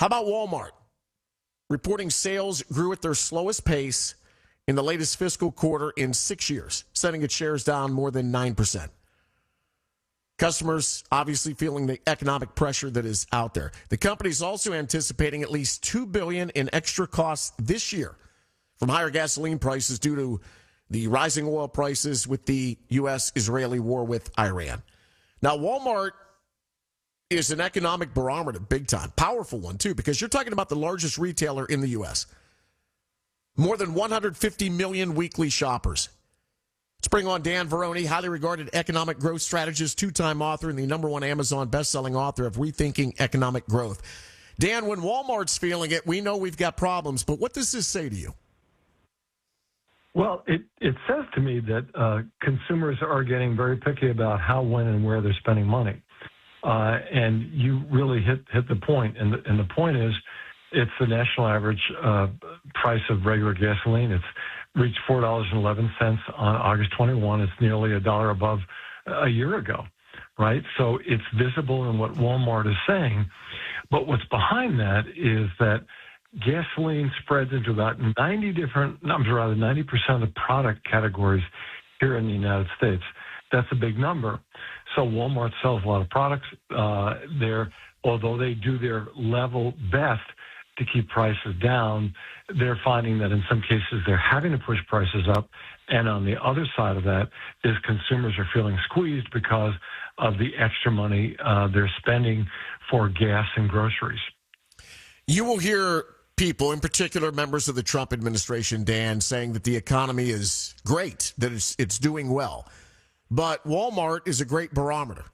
How about Walmart? Reporting sales grew at their slowest pace in the latest fiscal quarter in 6 years, setting its shares down more than 9%. Customers obviously feeling the economic pressure that is out there. The company is also anticipating at least $2 billion in extra costs this year from higher gasoline prices due to the rising oil prices with the U.S.-Israeli war with Iran. Now, Walmart is an economic barometer, big time. Powerful one, too, because you're talking about the largest retailer in the U.S. More than 150 million weekly shoppers. Let's bring on Dan Varroney, highly regarded economic growth strategist, two-time author, and the #1 Amazon best-selling author of Rethinking Economic Growth. Dan, when Walmart's feeling it, we know we've got problems, but what does this say to you? Well, it says to me that consumers are getting very picky about how, when, and where they're spending money. And you really hit the point. And the point is, it's the national average price of regular gasoline. It's reached $4.11 on August 21. It's nearly $1 above a year ago, right? So it's visible in what Walmart is saying. But what's behind that is that gasoline spreads into about 90% of the product categories here in the United States. That's a big number. So Walmart sells a lot of products. Although they do their level best to keep prices down, they're finding that in some cases they're having to push prices up. And on the other side of that is consumers are feeling squeezed because of the extra money they're spending for gas and groceries. You will hear people, in particular members of the Trump administration, Dan, saying that the economy is great, that it's doing well. But Walmart is a great barometer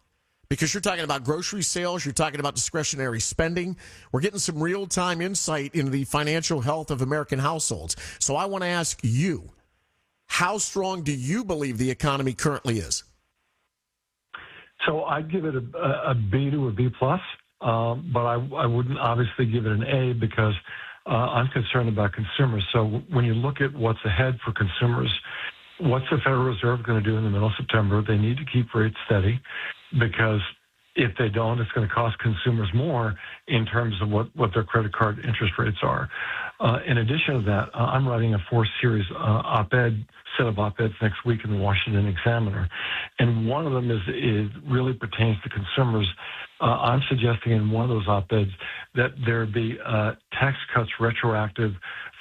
because you're talking about grocery sales, you're talking about discretionary spending. We're getting some real-time insight into the financial health of American households. So I want to ask you, how strong do you believe the economy currently is? So I'd give it a B to a B plus, but I wouldn't obviously give it an A because I'm concerned about consumers. So when you look at what's ahead for consumers, what's the Federal Reserve going to do in the middle of September? They need to keep rates steady because if they don't, it's going to cost consumers more in terms of what their credit card interest rates are. In addition to that, I'm writing a 4-series set of op-eds next week in the Washington Examiner. And one of them is really pertains to consumers. I'm suggesting in one of those op-eds that there be tax cuts retroactive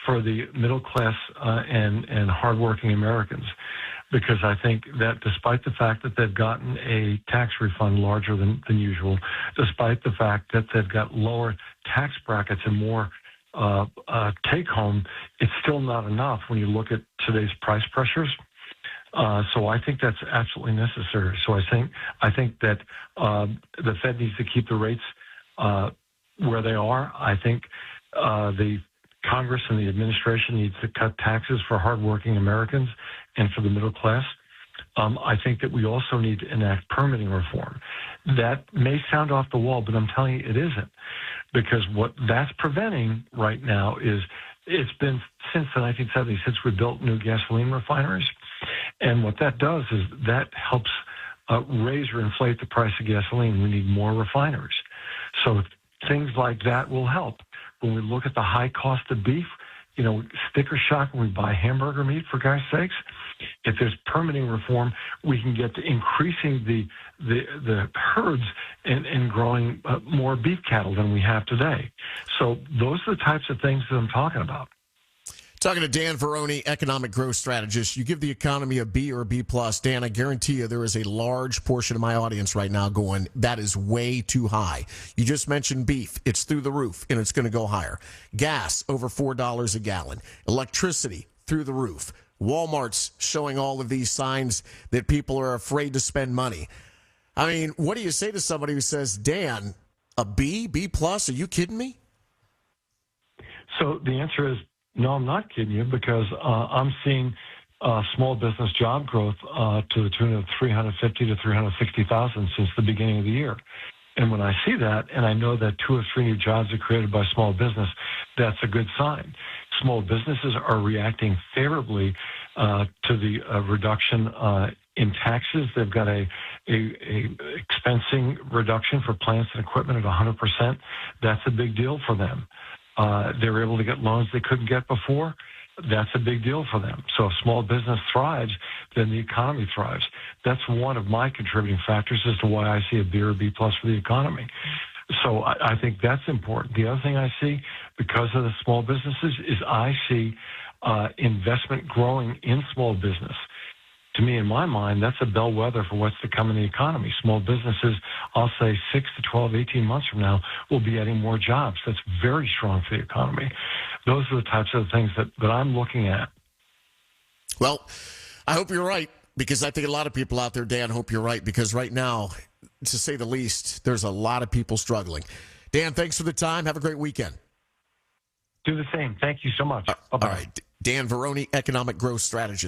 for the middle class and hardworking Americans, because I think that despite the fact that they've gotten a tax refund larger than usual, despite the fact that they've got lower tax brackets and more take-home, it's still not enough when you look at today's price pressures. So I think that's absolutely necessary. So I think that the Fed needs to keep the rates where they are. I think the Congress and the administration needs to cut taxes for hardworking Americans and for the middle class. I think that we also need to enact permitting reform. That may sound off the wall, but I'm telling you it isn't. Because what that's preventing right now is it's been since the 1970s, since we built new gasoline refineries. And what that does is that helps raise or inflate the price of gasoline. We need more refineries. So things like that will help. When we look at the high cost of beef, sticker shock when we buy hamburger meat, for God's sakes. If there's permitting reform, we can get to increasing the herds and growing more beef cattle than we have today. So those are the types of things that I'm talking about. Talking to Dan Varroney, economic growth strategist. You give the economy a B or a B plus. Dan, I guarantee you there is a large portion of my audience right now going, that is way too high. You just mentioned beef. It's through the roof, and it's going to go higher. Gas, over $4 a gallon. Electricity, through the roof. Walmart's showing all of these signs that people are afraid to spend money. I mean, what do you say to somebody who says, Dan, a B, B plus? Are you kidding me? So the answer is, no, I'm not kidding you, because I'm seeing small business job growth to the tune of 350 to 360,000 since the beginning of the year. And when I see that, and I know that 2 or 3 new jobs are created by small business, that's a good sign. Small businesses are reacting favorably to the reduction in taxes. They've got a expensing reduction for plants and equipment of 100%. That's a big deal for them. They're able to get loans they couldn't get before. That's a big deal for them. So if small business thrives, then the economy thrives. That's one of my contributing factors as to why I see a B or B plus for the economy. So I think that's important. The other thing I see, because of the small businesses, is I see investment growing in small business. To me, in my mind, that's a bellwether for what's to come in the economy. Small businesses, I'll say 6 to 12, 18 months from now, will be adding more jobs. That's very strong for the economy. Those are the types of things that I'm looking at. Well, I hope you're right, because I think a lot of people out there, Dan, hope you're right, because right now, to say the least, there's a lot of people struggling. Dan, thanks for the time. Have a great weekend. Do the same. Thank you so much. Bye-bye. All right. Dan Varroney, economic growth strategist.